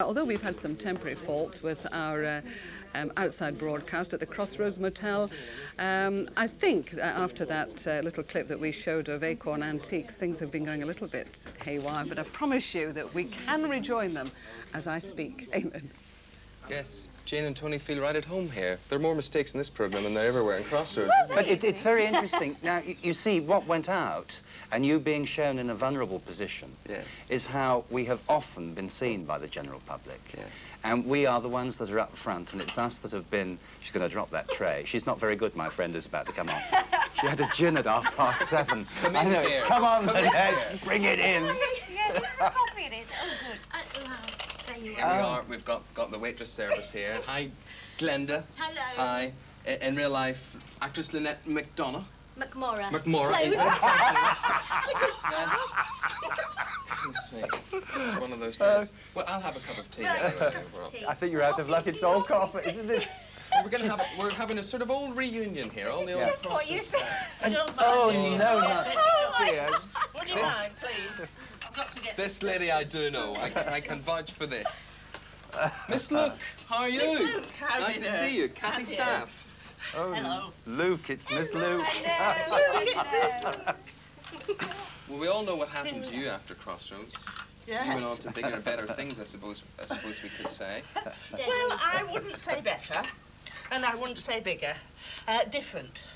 Although we've had some temporary faults with our outside broadcast at the Crossroads Motel, I think after that little clip that we showed of Acorn Antiques, things have been going a little bit haywire, but I promise you that we can rejoin them as I speak. Amen. Yes, Jane and Tony feel right at home here. There are more mistakes in this programme than there ever were in Crossroads. But it's very interesting. Now, you see, what went out, and you being shown in a vulnerable position, yes, is how we have often been seen by the general public. Yes. And we are the ones that are up front, and it's us that have been... She's going to drop that tray. She's not very good, my friend, is about to come on. She had a gin at 7:30. Come in here. Come on, bring it in. Yes, there's some coffee in it. Oh, good. At last. There you Here we are. We've got the waitress service here. Hi, Glenda. Hello. Hi. In real life, actress Lynette McDonough. McMorra. McMorra. Close. It's one of those days. Well, I'll have a cup of tea. I think you're out of luck. It's all coffee, isn't it? We're having a sort of old reunion here. All the old Just what you said. Oh, no, not... Would you mind, please? I've got to get this lady I do know. I can vouch for this. Miss Luke, how are you? Miss Luke, how nice to see you. Kathy Staff. Oh, hello. Luke, it's Miss Luke. Hello. Well, we all know what happened to you after Crossroads. Yes. You went on to bigger and better things, I suppose we could say. Well, I wouldn't say better, and I wouldn't say bigger. Different.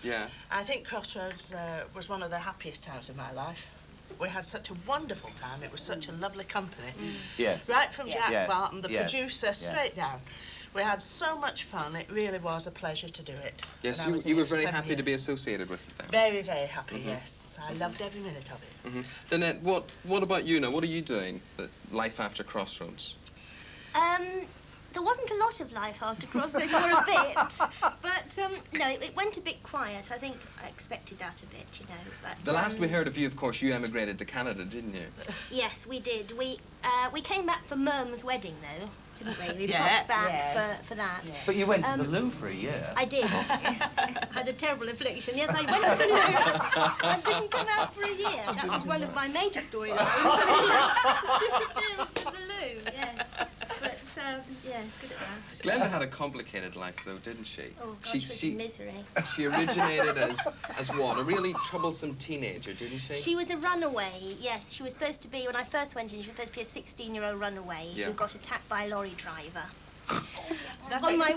Yeah. I think Crossroads was one of the happiest times of my life. We had such a wonderful time. It was such a lovely company. Yes. Right from Jack Yes. Barton, the Yes. producer, straight down. We had so much fun. It really was a pleasure to do it. Yes, And I was in you were it for very 7 happy to be years. associated with it then. Very, very happy, yes. I loved every minute of it. Lynette, what about you now? What are you doing? Life after Crossroads? There wasn't a lot of life after Crossroads, for a bit, but no, it went a bit quiet. I think I expected that a bit, you know. But The last we heard of you, of course, you emigrated to Canada, didn't you? yes, we did. We came back for Mum's wedding, though, didn't we? We Yes. popped back for that. Yes. But you went to the loo for a year. I did. Yes. Had a terrible affliction. Yes, I went to the loo. I didn't come out for a year. That was one of my major storylines. Disappearance of the loo. Yes. But yes, good at that. Glenda had a complicated life, though, didn't she? Oh gosh, she misery. She originated as what? A really troublesome teenager, didn't she? She was a runaway, yes. She was supposed to be, when I first went in, she was supposed to be a 16-year-old runaway who got attacked by a lorry driver. On my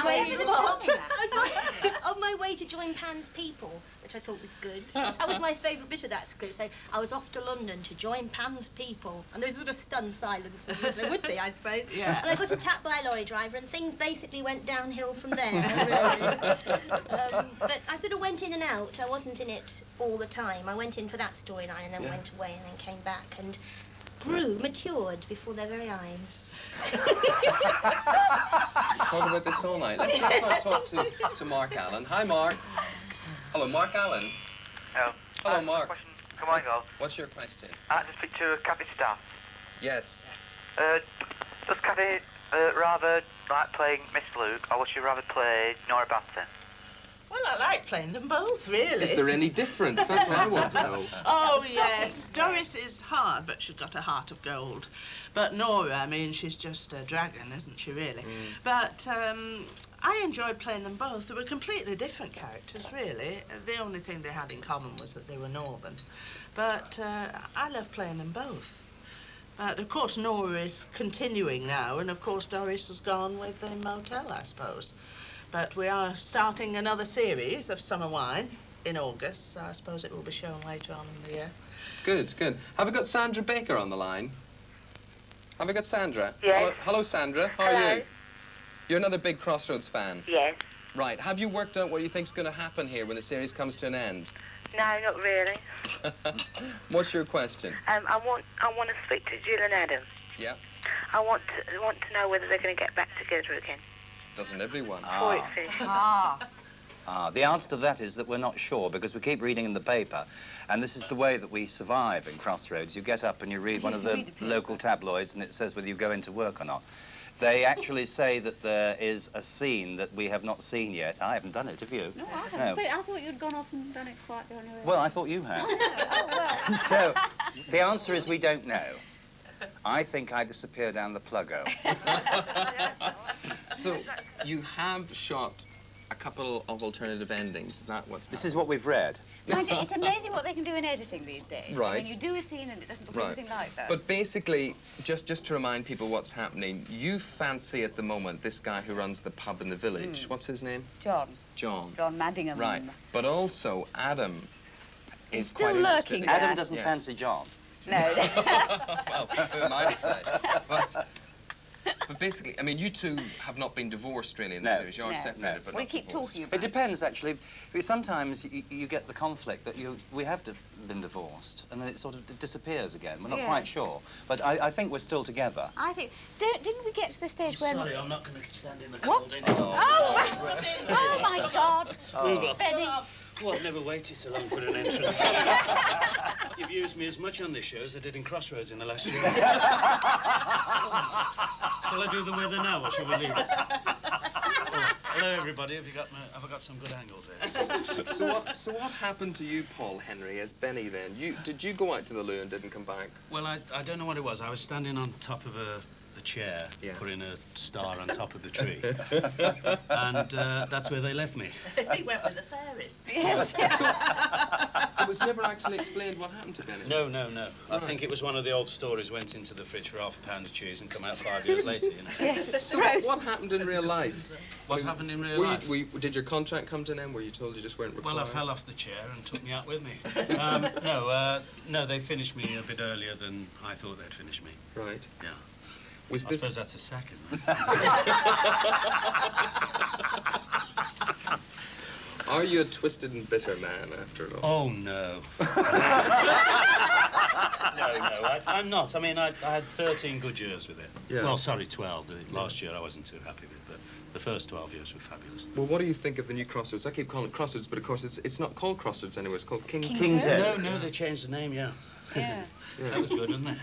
way to join Pan's People, which I thought was good. That was my favourite bit of that script. So I was off to London to join Pan's People, and there was sort of stunned silence, as there would be, I suppose. Yeah. And I got attacked by a lorry driver, and things basically went downhill from there, really. But I sort of went in and out. I wasn't in it all the time. I went in for that storyline, and then went away, and then came back, and matured before their very eyes. Talk about this all night. Let's not talk to Mark Allen. Hi, Mark. Hello, Mark Allen. Hello. Hello, Mark. Question. Come on, go. What's your question? I had to speak to Kathy Staff. Yes. Does Kathy rather like playing Miss Luke, or would she rather play Nora Batson? Well, I like playing them both, really. Is there any difference? That's what I want to know. Oh, yes. Doris is hard, but she's got a heart of gold. But Nora, I mean, she's just a dragon, isn't she, really? But I enjoyed playing them both. They were completely different characters, really. The only thing they had in common was that they were northern. But I love playing them both. But, of course, Nora is continuing now, and, of course, Doris has gone with the motel, I suppose. But we are starting another series of Summer Wine in August, so I suppose it will be shown later on in the year. Good, good. Have we got Sandra Baker on the line? Have we got Sandra? Yes. Hello, Sandra. How are you? You're another big Crossroads fan? Yes. Right. Have you worked out what you think's going to happen here when the series comes to an end? No, not really. What's your question? I want to speak to Jill and Adam. Yeah. I want to know whether they're going to get back together again. Doesn't everyone? Before it's finished. The answer to that is that we're not sure, because we keep reading in the paper, and this is the way that we survive in Crossroads. You get up and you read one of the local tabloids, and it says whether you go into work or not. They actually say that there is a scene that we have not seen yet. I haven't done it, have you? No, I haven't. But I thought you'd gone off and done it quietly on your own. Well, I thought you had. Oh, well. So, the answer is we don't know. I think I disappear down the pluggo. So you have shot a couple of alternative endings. Is that what's This is what we've read. Mind you, it's amazing what they can do in editing these days. Right. I mean, you do a scene and it doesn't look anything like that. But basically, just to remind people what's happening, you fancy at the moment this guy who runs the pub in the village. What's his name? John. John. John Maddingham. Right. But also, Adam He's is still quite interested lurking in- there. Adam doesn't Yes. fancy John. No. Well, who am I to say? But basically, I mean, you two have not been divorced really in the No. series. You are No. separated, but We not keep divorced. talking about It depends, actually. Because sometimes you get the conflict that we have been divorced, and then it sort of disappears again. We're not Yeah. quite sure. But I think we're still together. I think... Didn't we get to the stage where... Sorry, I'm not going to stand in the What? cold anymore. Oh, my God. Move up. Benny. Well, I've never waited so long for an entrance. You've used me as much on this show as I did in Crossroads in the last year. Shall I do the weather now, or shall we leave it? Oh, hello, everybody. Have I got some good angles here? So what happened to you, Paul Henry, as Benny then? Did you go out to the loo and didn't come back? Well, I don't know what it was. I was standing on top of a chair, Yeah. putting a star on top of the tree. And that's where they left me. He went with the fairies. Yes. It was never actually explained what happened to Benny. No. I think it was one of the old stories, went into the fridge for half a pound of cheese and come out 5 years later, you know. Yes, it's So gross. what happened in real life? What happened in real life? Did your contract come to an end? Were you told you just weren't required? Well, I fell off the chair and took me out with me. No, they finished me a bit earlier than I thought they'd finish me. Right. Yeah. Was I this... suppose that's a sack, isn't it? Are you a twisted and bitter man after all? Oh, no. No, I'm not. I mean, I had 13 good years with it. Yeah. Well, sorry, 12. Last year I wasn't too happy with it, but the first 12 years were fabulous. Well, what do you think of the new Crossroads? I keep calling it Crossroads, but of course it's not called Crossroads anymore. It's called King's King's Head. Head. No, they changed the name, yeah. Yeah. That was good, wasn't it?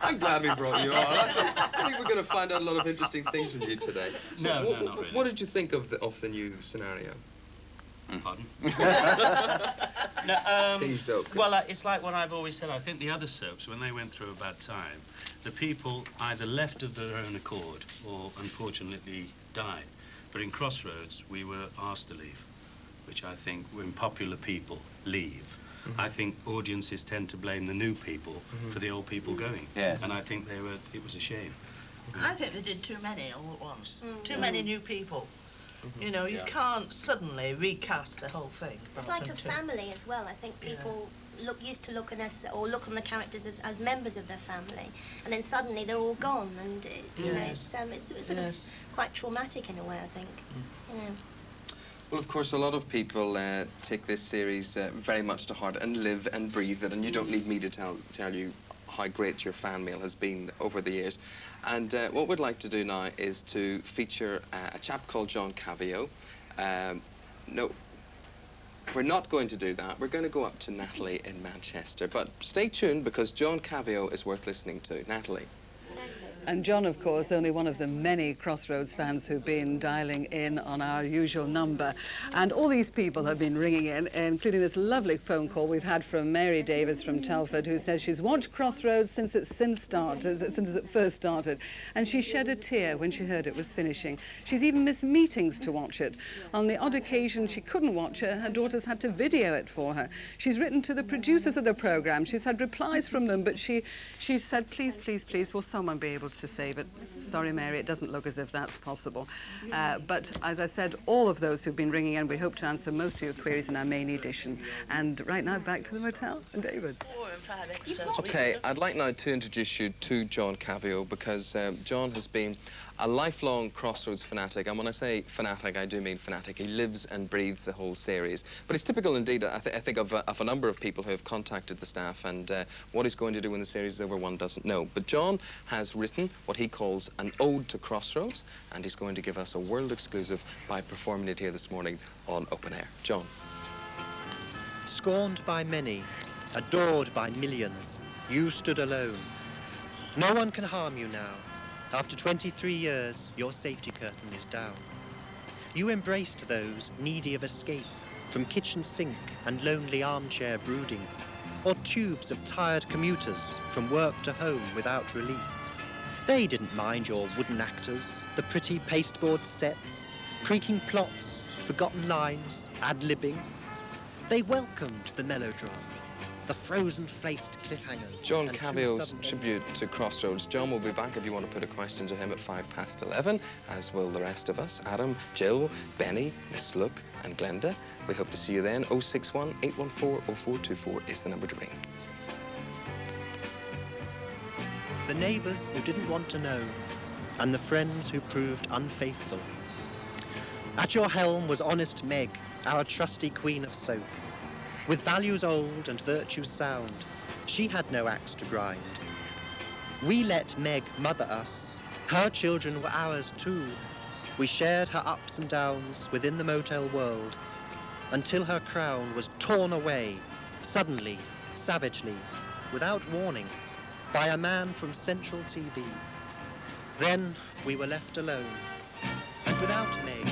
I'm glad we brought you on. I think we're going to find out a lot of interesting things from you today. So No, not really. What did you think of the new scenario? Pardon? King's Oak. Well, it's like what I've always said. I think the other soaps, when they went through a bad time, the people either left of their own accord or, unfortunately, died. But in Crossroads, we were asked to leave, which I think when popular people leave, I think audiences tend to blame the new people for the old people going. Yes. And I think it was a shame. I think they did too many all at once. Too many new people. You know, you Yeah. can't suddenly recast the whole thing. It's like a family as well. I think people used to look at us or look on the characters as members of their family, and then suddenly they're all gone, and you know, it's sort of quite traumatic in a way. I think. You know. Well, of course, a lot of people take this series very much to heart and live and breathe it, and you don't need me to tell you how great your fan mail has been over the years. And what we'd like to do now is to feature a chap called John Cavio. No, we're not going to do that. We're going to go up to Natalie in Manchester. But stay tuned, because John Cavio is worth listening to. Natalie. And John, of course, only one of the many Crossroads fans who've been dialing in on our usual number. And all these people have been ringing in, including this lovely phone call we've had from Mary Davis from Telford, who says she's watched Crossroads since it first started. And she shed a tear when she heard it was finishing. She's even missed meetings to watch it. On the odd occasion she couldn't watch it, her daughters had to video it for her. She's written to the producers of the programme. She's had replies from them, but she said, please, please, please, will someone be able to save it? Sorry, Mary, it doesn't look as if that's possible. But as I said, all of those who've been ringing in, we hope to answer most of your queries in our main edition. And right now, back to the motel. And David. 4 and 5 episodes. Okay, I'd like now to introduce you to John Cavio, because John has been a lifelong Crossroads fanatic, and when I say fanatic, I do mean fanatic. He lives and breathes the whole series. But it's typical indeed, I think, of a number of people who have contacted the staff, and what he's going to do when the series is over, one doesn't know. But John has written what he calls an ode to Crossroads, and he's going to give us a world exclusive by performing it here this morning on Open Air. John. Scorned by many, adored by millions, you stood alone. No one can harm you now. After 23 years, your safety curtain is down. You embraced those needy of escape from kitchen sink and lonely armchair brooding. or tubes of tired commuters from work to home without relief. They didn't mind your wooden actors, the pretty pasteboard sets, creaking plots, forgotten lines, ad-libbing. They welcomed the melodrama, the frozen-faced cliffhangers. John and Cavio's sudden tribute to Crossroads. John will be back if you want to put a question to him at 11:05, as will the rest of us. Adam, Jill, Benny, Miss Look and Glenda. We hope to see you then. 061 814 0424 is the number to ring. The neighbours who didn't want to know, and the friends who proved unfaithful. At your helm was honest Meg, our trusty queen of soap. With values old and virtues sound, she had no axe to grind. We let Meg mother us. Her children were ours too. We shared her ups and downs within the motel world, until her crown was torn away, suddenly, savagely, without warning, by a man from Central TV. Then we were left alone, and without Meg,